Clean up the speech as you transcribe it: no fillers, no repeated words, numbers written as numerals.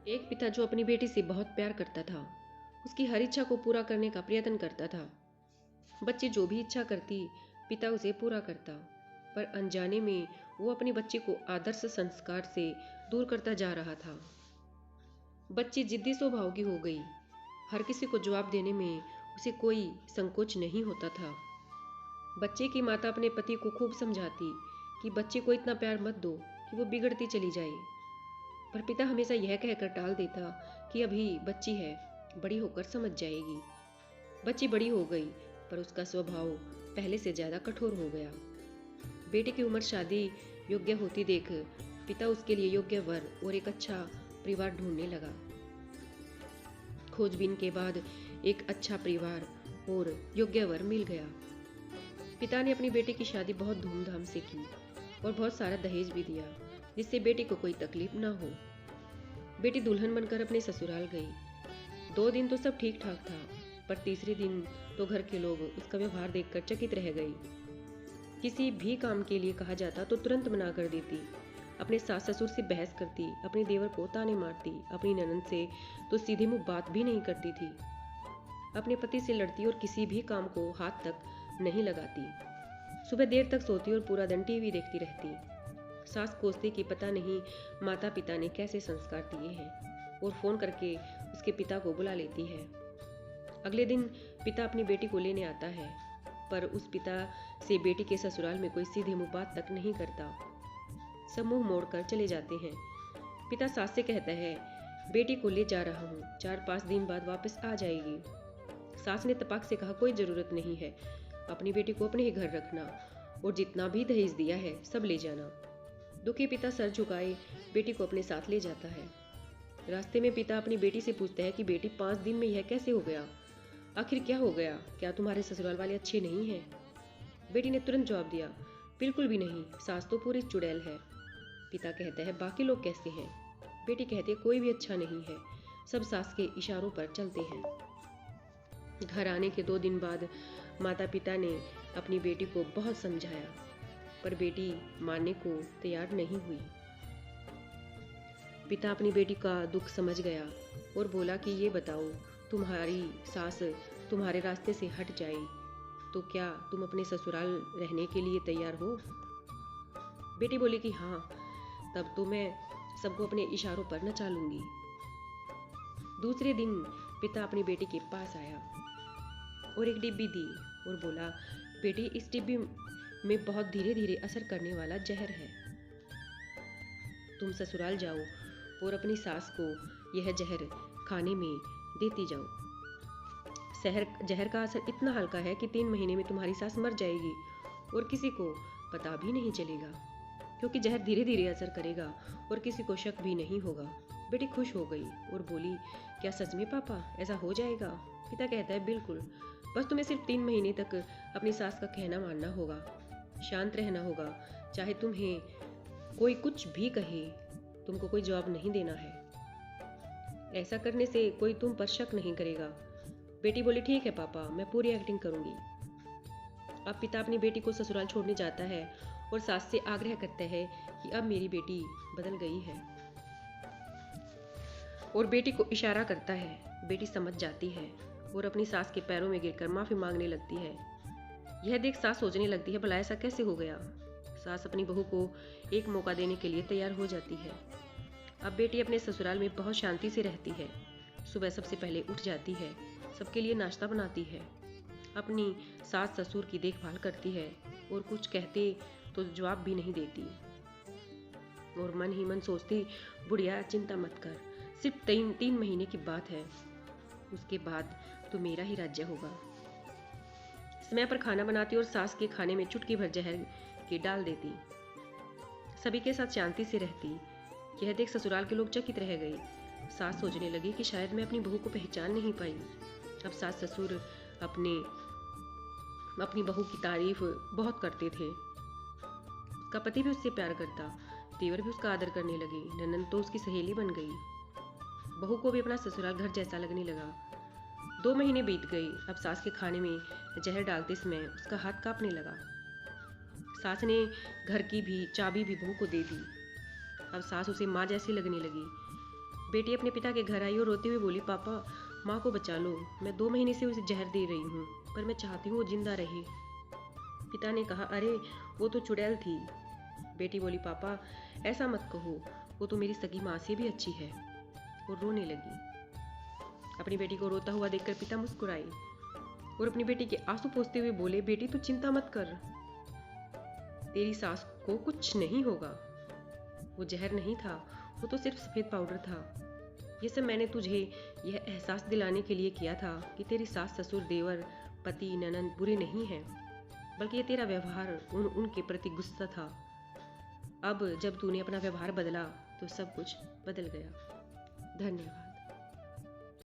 एक पिता जो अपनी बेटी से बहुत प्यार करता था, उसकी हर इच्छा को पूरा करने का प्रयत्न करता था। बच्ची जो भी इच्छा करती, पिता उसे पूरा करता, पर अनजाने में वो अपनी बच्ची को आदर्श संस्कार से दूर करता जा रहा था। बच्ची जिद्दी स्वभाव की हो गई। हर किसी को जवाब देने में उसे कोई संकोच नहीं होता था। बच्चे की माता अपने पति को खूब समझाती कि बच्चे को इतना प्यार मत दो कि वो बिगड़ती चली जाए, पर पिता हमेशा यह कहकर टाल देता कि अभी बच्ची है, बड़ी होकर समझ जाएगी। बच्ची बड़ी हो गई, पर उसका स्वभाव पहले से ज्यादा कठोर हो गया। बेटी की उम्र शादी योग्य होती देख पिता उसके लिए योग्य वर और एक अच्छा परिवार ढूंढने लगा। खोजबीन के बाद एक अच्छा परिवार और योग्य वर मिल गया। पिता ने अपनी बेटी की शादी बहुत धूमधाम से की और बहुत सारा दहेज भी दिया, जिससे बेटी को कोई तकलीफ ना हो। बेटी दुल्हन बनकर अपने ससुराल गई। 2 दिन तो सब ठीक ठाक था, पर तीसरे दिन तो घर के लोग उसका व्यवहार देखकर चकित रह गए। किसी भी काम के लिए कहा जाता तो तुरंत मना कर देती, अपने सास ससुर से बहस करती, अपने देवर को ताने मारती, अपनी ननद से तो सीधे मुंह बात भी नहीं करती थी, अपने पति से लड़ती और किसी भी काम को हाथ तक नहीं लगाती। सुबह देर तक सोती और पूरा दिन टीवी देखती रहती। सास कोसती कि पता नहीं माता पिता ने कैसे संस्कार दिए हैं, और फोन करके उसके पिता को बुला लेती है। अगले दिन पिता अपनी बेटी को लेने आता है, पर उस पिता से बेटी के ससुराल में कोई सीधे मुंह बात तक नहीं करता। सब मुंह मोड़कर चले जाते हैं। पिता सास से कहता है, बेटी को ले जा रहा हूँ, 4-5 दिन बाद वापस आ जाएगी। सास ने तपाक से कहा, कोई जरूरत नहीं है, अपनी बेटी को अपने ही घर रखना और जितना भी दहेज दिया है सब ले जाना। दुखी पिता सर झुकाए बेटी को अपने साथ ले जाता है। रास्ते में पिता अपनी बेटी से पूछता है कि बेटी 5 दिन में यह कैसे हो गया, आखिर क्या हो गया, क्या तुम्हारे ससुराल वाले अच्छे नहीं हैं? बेटी ने तुरंत जवाब दिया, बिल्कुल भी नहीं, सास तो पूरी चुड़ैल है। पिता कहता है, बाकी लोग कैसे हैं? बेटी कहती है, कोई भी अच्छा नहीं है, सब सास के इशारों पर चलते हैं। घर आने के 2 दिन बाद माता पिता ने अपनी बेटी को बहुत समझाया, पर बेटी मानने को तैयार नहीं हुई। पिता अपनी बेटी का दुख समझ गया और बोला कि ये बताओ, तुम्हारी सास तुम्हारे रास्ते से हट जाए तो क्या तुम अपने ससुराल रहने के लिए तैयार हो? बेटी बोली कि हाँ, तब तो मैं सबको अपने इशारों पर नचा लूंगी। दूसरे दिन पिता अपनी बेटी के पास आया और एक डिब्बी दी और बोला, बेटी इस डिब्बी में बहुत धीरे धीरे असर करने वाला जहर है, तुम ससुराल जाओ और अपनी सास को यह जहर खाने में देती जाओ। जहर का असर इतना हल्का है कि 3 महीने में तुम्हारी सास मर जाएगी और किसी को पता भी नहीं चलेगा, क्योंकि जहर धीरे धीरे असर करेगा और किसी को शक भी नहीं होगा। बेटी खुश हो गई और बोली, क्या सच में पापा ऐसा हो जाएगा? पिता कहता है, बिल्कुल, बस तुम्हें सिर्फ 3 महीने तक अपनी सास का कहना मानना होगा, शांत रहना होगा, चाहे तुम्हें कोई कुछ भी कहे, तुमको कोई जवाब नहीं देना है। ऐसा करने से कोई तुम पर शक नहीं करेगा। बेटी बोली, ठीक है पापा, मैं पूरी एक्टिंग करूंगी। अब पिता अपनी बेटी को ससुराल छोड़ने जाता है और सास से आग्रह करता है कि अब मेरी बेटी बदल गई है, और बेटी को इशारा करता है। बेटी समझ जाती है और अपनी सास के पैरों में गिरकर माफी मांगने लगती है। यह देख सास सोचने लगती है, भला ऐसा कैसे हो गया? सास अपनी बहू को एक मौका देने के लिए तैयार हो जाती है। अब बेटी अपने ससुराल में बहुत शांति से रहती है। सुबह सबसे पहले उठ जाती है, सबके लिए नाश्ता बनाती है, अपनी सास ससुर की देखभाल करती है और कुछ कहते तो जवाब भी नहीं देती, और मन ही मन सोचती, बुढ़िया चिंता मत कर, सिर्फ 3 महीने की बात है, उसके बाद तो मेरा ही राज्य होगा। समय पर खाना बनाती और सास के खाने में चुटकी भर जहर के डाल देती। सभी के साथ शांति से रहती। यह देख ससुराल के लोग चकित रह गए। सास सोचने लगी कि शायद मैं अपनी बहू को पहचान नहीं पाई। अब सास ससुर अपनी बहू की तारीफ बहुत करते थे। उसका पति भी उससे प्यार करता, देवर भी उसका आदर करने लगे, ननद तो उसकी सहेली बन गई। बहू को भी अपना ससुराल घर जैसा लगने लगा। 2 महीने बीत गए। अब सास के खाने में जहर डालते समय उसका हाथ कांपने लगा। सास ने घर की भी चाबी भी बहू को दे दी। अब सास उसे माँ जैसी लगने लगी। बेटी अपने पिता के घर आई और रोते हुए बोली, पापा माँ को बचा लो, मैं 2 महीने से उसे जहर दे रही हूँ, पर मैं चाहती हूँ वो जिंदा रहे। पिता ने कहा, अरे वो तो चुड़ैल थी। बेटी बोली, पापा ऐसा मत कहो, वो तो मेरी सगी माँ से भी अच्छी है। और रोने लगी। अपनी बेटी को रोता हुआ देखकर पिता मुस्कुराए और अपनी बेटी के आंसू पोंछते हुए बोले, बेटी तू चिंता मत कर, तेरी सास को कुछ नहीं होगा। वो जहर नहीं था, वो तो सिर्फ सफेद पाउडर था। ये सब मैंने तुझे यह एहसास दिलाने के लिए किया था कि तेरी सास, ससुर, देवर, पति, ननंद बुरे नहीं हैं, बल्कि ये तेरा व्यवहार उनके प्रति गुस्सा था। अब जब तूने अपना व्यवहार बदला तो सब कुछ बदल गया। धन्यवाद।